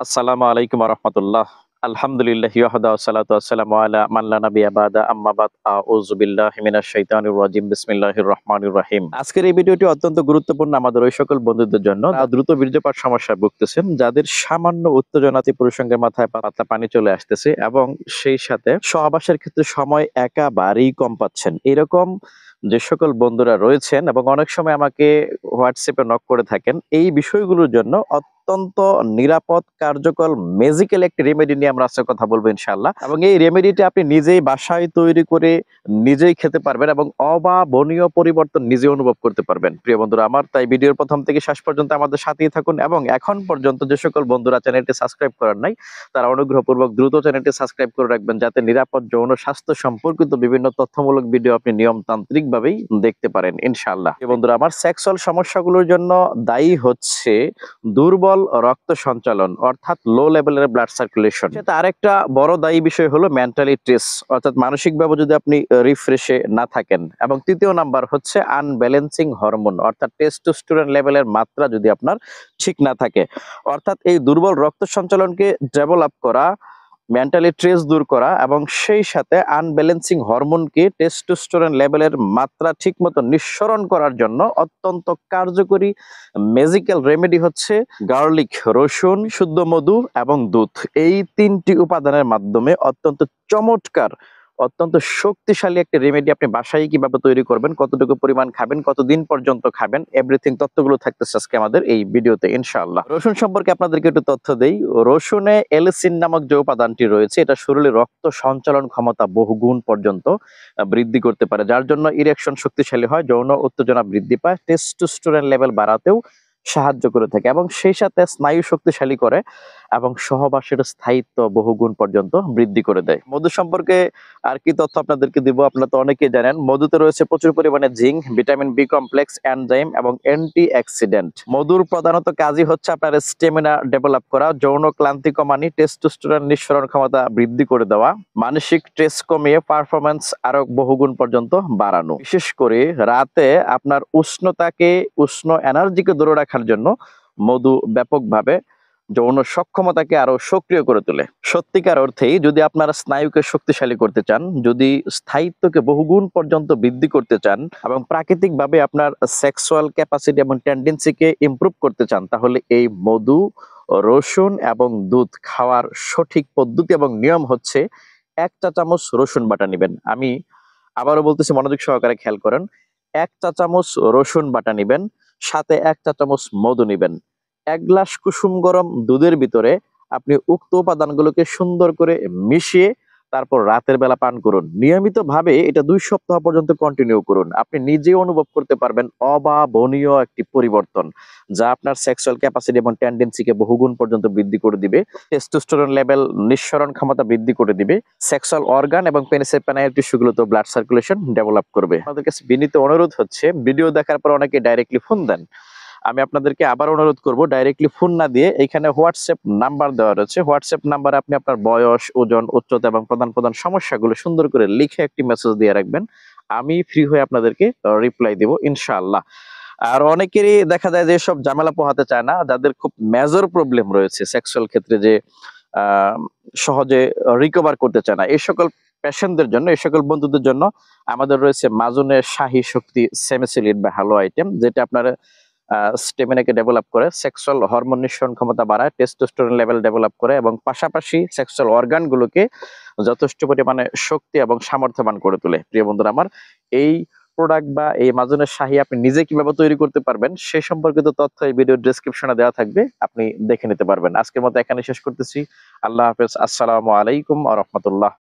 আসসালামু আলাইকুম রহমতুল্লাহ। আলহামদুলিল্লাহ ওয়াহদা ওয়াসসালাতু ওয়াসসালামু আলা মান লা নাবিয়্যা বা'দা আম্মা বাদ আউযু বিল্লাহি মিনাশ শাইতানির রাজিম বিসমিল্লাহির রহমানির রহিম। আজকের এই ভিডিওটি অত্যন্ত গুরুত্বপূর্ণ আমাদের ওই সকল বন্ধুদের জন্য যারা দ্রুত বীর্যপাত সমস্যায় ভুগতেছেন, যাদের সামান্য উত্তেজনাতে পুরুষাঙ্গের মাথায় পাতলা পানি চলে আসতেছে এবং সেই সাথে সহবাসের ক্ষেত্রে সময় একেবারেই কম পাচ্ছেন। এরকম যে সকল বন্ধুরা রয়েছেন এবং অনেক সময় আমাকে হোয়াটসঅ্যাপে নক করে থাকেন, এই বিষয়গুলোর জন্য অত্যন্ত নিরাপদ কার্যকর ম্যাজিক্যাল একটি রেমেডি নিয়ে আমরা আজকে কথা বলবো ইনশাআল্লাহ। এবং এই রেমেডিটা আপনি নিজেই বাসায় তৈরি করে নিজেই খেতে পারবেন এবং অভাবনীয় পরিবর্তন নিজে অনুভব করতে পারবেন। প্রিয় বন্ধুরা আমার, তাই ভিডিওর প্রথম থেকে শেষ পর্যন্ত আমাদের সাথেই থাকুন এবং এখন পর্যন্ত যে সকল বন্ধুরা চ্যানেলটি সাবস্ক্রাইব করেন নাই তারা অনুগ্রহপূর্বক দ্রুত চ্যানেলটি সাবস্ক্রাইব করে রাখবেন, যাতে নিরাপদ যৌন স্বাস্থ্য সম্পর্কিত বিভিন্ন তথ্যমূলক ভিডিও আপনি নিয়মতান্ত্রিক ভাবেই দেখতে পারেন ইনশাআল্লাহ। প্রিয় বন্ধুরা আমার, সেক্সুয়াল সমস্যাগুলোর জন্য দায়ী হচ্ছে দুর্বল রক্ত সঞ্চালন অর্থাৎ লো লেভেলের ব্লাড সার্কুলেশন। তার একটা বড় দায়ী বিষয় হলো মেন্টালি স্ট্রেস অর্থাৎ মানসিকভাবে যদি আপনি রিফ্রেশে না থাকেন, এবং তৃতীয় নাম্বার হচ্ছে আনব্যালেন্সিং হরমোন অর্থাৎ টেস্টোস্টেরন লেভেলের মাত্রা যদি আপনার ঠিক না থাকে। অর্থাৎ এই দুর্বল রক্ত সঞ্চালনকে ডেভেলপ করা, মেন্টালি স্ট্রেস দূর করা এবং সেই সাথে আনব্যালেন্সিং হরমোনকে টেস্টোস্টেরন লেভেলের মাত্রা ঠিকমতো নিঃসরণ করার জন্য অত্যন্ত কার্যকরী ম্যাজিক্যাল রেমেডি হচ্ছে গার্লিক, রসুন, শুদ্ধ মধু এবং দুধ। এই তিনটি উপাদানের মাধ্যমে অত্যন্ত চমৎকার, অত্যন্ত শক্তিশালী একটা রেমেডি আপনি বাসায় কিভাবে তৈরি করবেন, কতটুকু পরিমাণ খাবেন, কতদিন পর্যন্ত খাবেন, এভরিথিং তথ্যগুলো থাকতেছে আজকে আমাদের এই ভিডিওতে ইনশাআল্লাহ। রসুন সম্পর্কে আপনাদেরকে একটু তথ্য দেই। রসুনে এলিসিন নামক যে উপাদানটি রয়েছে, এটা শরীরে রক্ত সঞ্চালন ক্ষমতা বহুগুণ পর্যন্ত বৃদ্ধি করতে পারে, যার জন্য ইরেকশন শক্তিশালী হয়, যৌন উত্তেজনা বৃদ্ধি পায়, টেস্টোস্টেরন লেভেল বাড়াতেও সাহায্য করে থাকে এবং সেই সাথে স্নায়ু শক্তিশালী করে এবং সহবাসের স্থায়িত্ব বহুগুণ পর্যন্ত বৃদ্ধি করে দেয়। মধু সম্পর্কে আর কি তথ্য আপনাদেরকে দিব, আপনারা তো অনেকেই জানেন। মধুতে রয়েছে প্রচুর পরিমাণে zinc, vitamin B complex, enzyme এবং অ্যান্টি অক্সিডেন্ট। মধুর প্রধানত কাজই হচ্ছে আপনার স্টেমিনা ডেভেলপ করা, যৌন ক্লান্তি কমানি, টেস্টোস্টেরন নিঃসরণ ক্ষমতা বৃদ্ধি করে দেওয়া, মানসিক স্ট্রেস কমিয়ে পারফরম্যান্স আরো বহুগুণ পর্যন্ত বাড়ানো। বিশেষ করে রাতে আপনার উষ্ণ এনার্জিকে ধরে রাখার জন্য মধু ব্যাপকভাবে যৌন সক্ষমতাকে আরো সক্রিয় করে তোলে। সত্যিকার অর্থেই যদি আপনারা স্নায়ুকে শক্তিশালী করতে চান, যদি স্থায়িত্বকে বহুগুণ পর্যন্ত বৃদ্ধি করতে চান এবং প্রাকৃতিকভাবে আপনার সেক্সুয়াল ক্যাপাসিটি এবং টেন্ডেন্সিকে ইমপ্রুভ করতে চান, তাহলে এই মধু, রসুন এবং দুধ খাওয়ার সঠিক পদ্ধতি এবং নিয়ম হচ্ছে 1 চা চামচ রসুন বাটা নেবেন। আমি আবারও বলতেছি, মনোযোগ সহকারে খেয়াল করেন। 1 চা চামচ রসুন বাটা নিবেন, সাথে 1 চা চামচ মধু নিবেন। 1 গ্লাস কুসুম গরম দুধের ভিতরে আপনি উক্ত উপাদানগুলোকে সুন্দর করে মিশিয়ে তারপর রাতের বেলা পান করুন। নিয়মিতভাবে এটা 2 সপ্তাহ পর্যন্ত কন্টিনিউ করুন। আপনি নিজেই অনুভব করতে পারবেন অভাবনীয় একটি পরিবর্তন, যা আপনার সেক্সুয়াল ক্যাপাসিটি এবং টেন্ডেন্সিকে বহুগুণ পর্যন্ত বৃদ্ধি করে দিবে, টেস্টোস্টেরন লেভেল নিঃসরণ ক্ষমতা বৃদ্ধি করে দিবে, সেক্সুয়াল অর্গান এবং পেনিসের পেনাইল টিস্যুগুলোতে ব্লাড সার্কুলেশন ডেভেলপ করবে। আমাদের কাছে বিনীত অনুরোধ হচ্ছে, ভিডিও দেখার পর অনেকে ডাইরেক্টলি ফোন দেন, আমি আপনাদেরকে আবার অনুরোধ করব, ডাইরেক্টলি ফোন না দিয়ে এখানে হোয়াটসঅ্যাপ নাম্বার দেওয়া রয়েছে, হোয়াটসঅ্যাপ নাম্বারে আপনি আপনার বয়স, ওজন, উচ্চতা এবং প্রধান সমস্যাগুলো সুন্দর করে লিখে একটি মেসেজ দিয়ে রাখবেন। আমি ফ্রি হয়ে আপনাদেরকে রিপ্লাই দেব ইনশাআল্লাহ। আর অনেকেরই দেখা যায় যে সব ঝামেলা পোহাতে চায় না, যাদের খুব মেজর প্রবলেম রয়েছে সেক্সুয়াল ক্ষেত্রে, যে সহজে রিকভার করতে চায় না, এই সকল পেশেন্টদের জন্য, এই সকল বন্ধুদের জন্য আমাদের রয়েছে মাজুনের শাহী শক্তি সেমিসিলিড বা হ্যালো আইটেম, যেটা আপনার স্টেমিনাকে ডেভেলপ করে, সেক্সুয়াল হরমোন নিঃসরণ ক্ষমতা বাড়ায়, টেস্টোস্টেরন লেভেল ডেভেলপ করে এবং পাশাপাশি সেক্সুয়াল অর্গানগুলোকে যথেষ্ট পরিমাণে শক্তি এবং সামর্থ্যবান করে তোলে। প্রিয় বন্ধুরা আমার, এই প্রোডাক্ট বা এই মাজুনের শাহী আপনি নিজে কিভাবে তৈরি করতে পারবেন সেই সম্পর্কিত তথ্য এই ভিডিওর ডেসক্রিপশনে দেওয়া থাকবে, আপনি দেখে নিতে পারবেন। আজকের মতো এখানে শেষ করতেছি। আল্লাহ হাফেজ। আসসালামু আলাইকুম ওয়া রাহমাতুল্লাহ।